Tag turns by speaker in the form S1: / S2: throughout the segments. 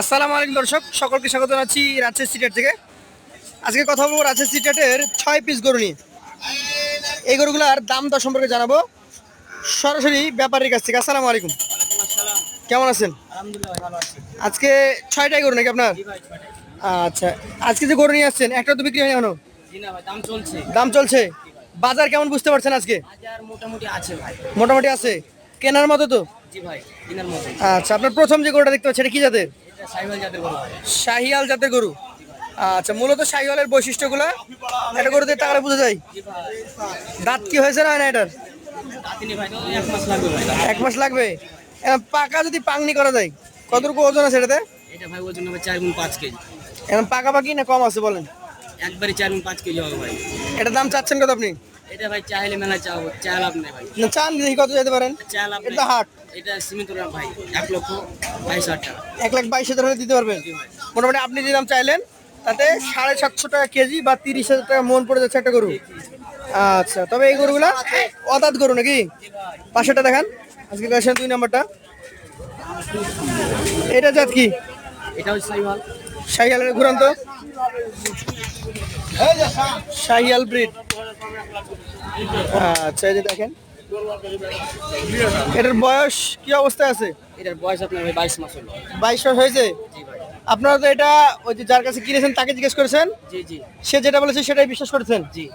S1: আসসালামু আলাইকুম দর্শক, সকলকে স্বাগত জানাচ্ছি রাজশাহী সিটিহাট থেকে। আজকে কথা বলবো রাজশাহী সিটিহাটের 6 পিস গরু নিয়ে। এই গরুগুলোর দাম দর সম্পর্কে জানাবো সরাসরি ব্যাপারীর কাছ থেকে। আসসালামু আলাইকুম, কেমন আছেন? আজকে 6টাই গরু নাকি আপনার? আচ্ছা, আজকে যে গরু নিয়ে আসছেন একটা তো বিক্রি হয়নি এখনো? দাম চলছে। বাজার কেমন বুঝতে পারছেন আজকে? মোটামুটি আছে, কেনার মতো তো? আচ্ছা, আপনার প্রথম যে গরুটা দেখতে পাচ্ছেন এটা কি জাতের? শাহিয়াল জাতের গরু। আচ্ছা, মূলত শাহিওয়ালের বৈশিষ্ট্যগুলো এটা গরুতে টাকাটা বোঝা যায়। দাঁত কি হয়েছে না এটার? 1 মাস লাগবে। পাকা যদি পাংনি করা যায় কতটুকু ওজন আছে এটাতে?
S2: এটা ভাই ওজন হবে 4 গুণ 5 কেজি।
S1: এখন পাকাপাকি না কম আছে বলেন?
S2: একবারে 4 গুণ 5 কেজি হবে ভাই।
S1: এটার দাম চাচ্ছেন কত আপনি?
S2: এটা ভাই চাইলে মেলা চাও, চাল আপনি ভাই
S1: না চান দেখি কত যেতে পারেন?
S2: চাল আপনি
S1: এটা হাট।
S2: এটা সীমিত না ভাই, 1,22,000 টাকা।
S1: 1,22,000 হলে দিতে পারবেন? মোটামুটি আপনি যে দাম চাইলেন তাতে 750 টাকা কেজি বা 30,000 টাকা মন পড়ে যাচ্ছে একটা গরু। আচ্ছা, তবে এই গরুগুলা অদাঁত গরু নাকি? পাশেটা দেখান, আজকে কালেকশন 2 নাম্বারটা। এটা জাত কি?
S2: এটা হচ্ছে সাইওয়াল।
S1: শাহিয়ালের ঘুরান্ত শাহিয়াল ব্রিড। আচ্ছা, এই যে দেখেন এটার বয়স কি অবস্থায় আছে?
S2: এটার বয়স আপনার ভাই 22 মাস হলো।
S1: 22 মাস হয়েছে?
S2: জি ভাই।
S1: আপনারা তো এটা ওই যে যার কাছে কিনেছেন তাকে জিজ্ঞেস করেছেন,
S2: জি জি
S1: সে যেটা বলেছে সেটাই বিশ্বাস করেছেন?
S2: জি।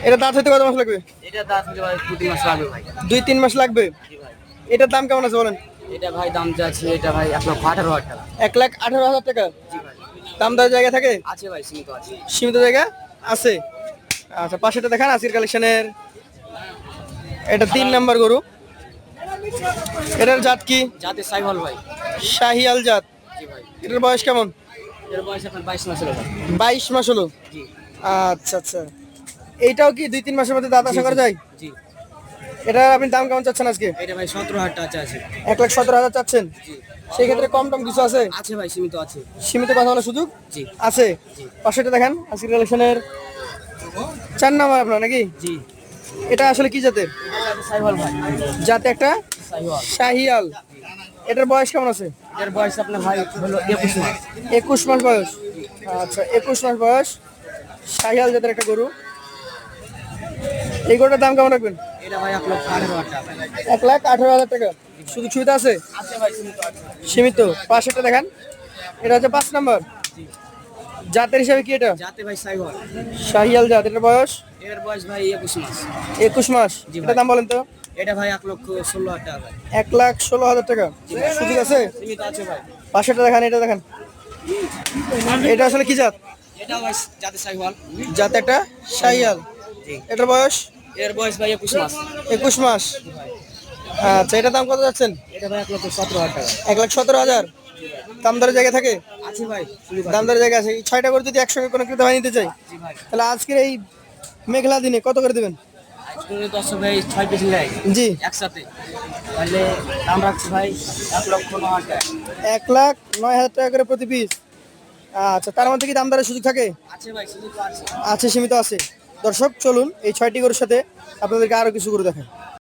S1: এটা দাঁত হতে কত মাস লাগবে?
S2: এটা দাঁত হতে ভাই 2-3 মাস লাগবে ভাই।
S1: 2-3 মাস লাগবে।
S2: জি ভাই।
S1: এটার দাম কেমন আছে বলেন?
S2: এটা ভাই দাম যাচ্ছে এটা ভাই 1,18,000 টাকা।
S1: 1,18,000 টাকা।
S2: জি ভাই।
S1: দাম দর জায়গা থাকে?
S2: আছে ভাই, সীমিত আছে।
S1: সীমিত জায়গা আছে। আচ্ছা, পাশেটা দেখান আজকের কালেকশনের। এটা 3 নাম্বার গরু। এটার জাত কি?
S2: যাতে সাইওয়াল ভাই।
S1: শাহিয়াল জাত।
S2: জি ভাই।
S1: এটার বয়স কেমন?
S2: এর বয়স আপনার 22 মাস হলো ভাই।
S1: 22 মাস হলো।
S2: জি
S1: আচ্ছা আচ্ছা, এইটাও কি 2-3 মাসের মধ্যে দাঁত আশা করা যায়?
S2: জি।
S1: এটা আপনি দাম কেমন চাচ্ছেন আজকে?
S2: এটা ভাই 17,000 টাকা আছে।
S1: 1,17,000 চাচ্ছেন?
S2: জি।
S1: সেই ক্ষেত্রে কম টম কিছু আছে?
S2: আছে ভাই, সীমিত আছে।
S1: সীমিত কথা বলার সুযোগ
S2: জি
S1: আছে?
S2: জি
S1: পাশেটা দেখেন আজকের কালেকশনের 4 নাম্বার আপনার নাকি?
S2: জি।
S1: এটা আসলে কি জাতের?
S2: এটা সাইওয়াল ভাই।
S1: জাতে একটা
S2: সাইওয়াল।
S1: শাহিয়াল। এটার বয়স কেমন আছে?
S2: এর বয়স আপনার ভাই হলো 21 মাস।
S1: 21 মাস বয়স। আচ্ছা, 21 মাস বয়স, শাহিয়াল জাতের একটা গরু। এই গরুটার দাম কেমন রাখবেন?
S2: এটা ভাই আপনার 18,000 টাকা।
S1: 1,18,000 টাকা। শুধু সুবিধা আছে?
S2: আছে ভাই, সীমিত আছে।
S1: সীমিত। পাশেটা দেখেন, এটা হচ্ছে 5 নাম্বার।
S2: জি।
S1: জাতের হিসাবে কি এটা?
S2: যাতে ভাই সাইওয়াল।
S1: শাহিয়াল জাত। এটার বয়স
S2: এর বয়স ভাই 21 মাস।
S1: 21 মাস।
S2: জি ভাই।
S1: এটার দাম বলেন তো?
S2: এটা ভাই 1,16,000 টাকা ভাই।
S1: 1,16,000 টাকা। সুযোগ আছে?
S2: সীমিত আছে ভাই।
S1: পাশেটা দেখেন, এটা দেখেন, এটা আসলে কি জাত?
S2: এটা ভাই যাতে সাইওয়াল।
S1: জাত একটা শাহিয়াল।
S2: জি।
S1: এটার বয়স
S2: এর বয়স ভাই 21 মাস।
S1: 21 মাস। আচ্ছা, এটার দাম কত যাচ্ছেন?
S2: এটা ভাই 1,17,000 টাকা।
S1: 1,17,000। দাম দরের জায়গা থাকে?
S2: আছে ভাই, সীমিত
S1: দাম
S2: আছে।
S1: দরের জায়গা আছে। এই 6টা করে যদি একসঙ্গে কোনো ক্রেতা ভাই নিতে চাই
S2: জি ভাই।
S1: তাহলে আজকের এই মেঘলা দিনে কত করে দেবেন?
S2: আজকে 10 ভাই 6 পিস নেয়
S1: জি।
S2: একসাথে, তাহলে দাম রাখছি ভাই 1,09,000 টাকা।
S1: 1,09,000 টাকা করে প্রতি পিস। আচ্ছা, তার মধ্যে কি দাম দরের সুযোগ থাকে?
S2: আছে ভাই, সীমিত আছে।
S1: আছে, সীমিত আছে। দর্শক চলুন এই 6টি গরুর সাথে আপনাদেরকে আরো কিছু গরু দেখাই।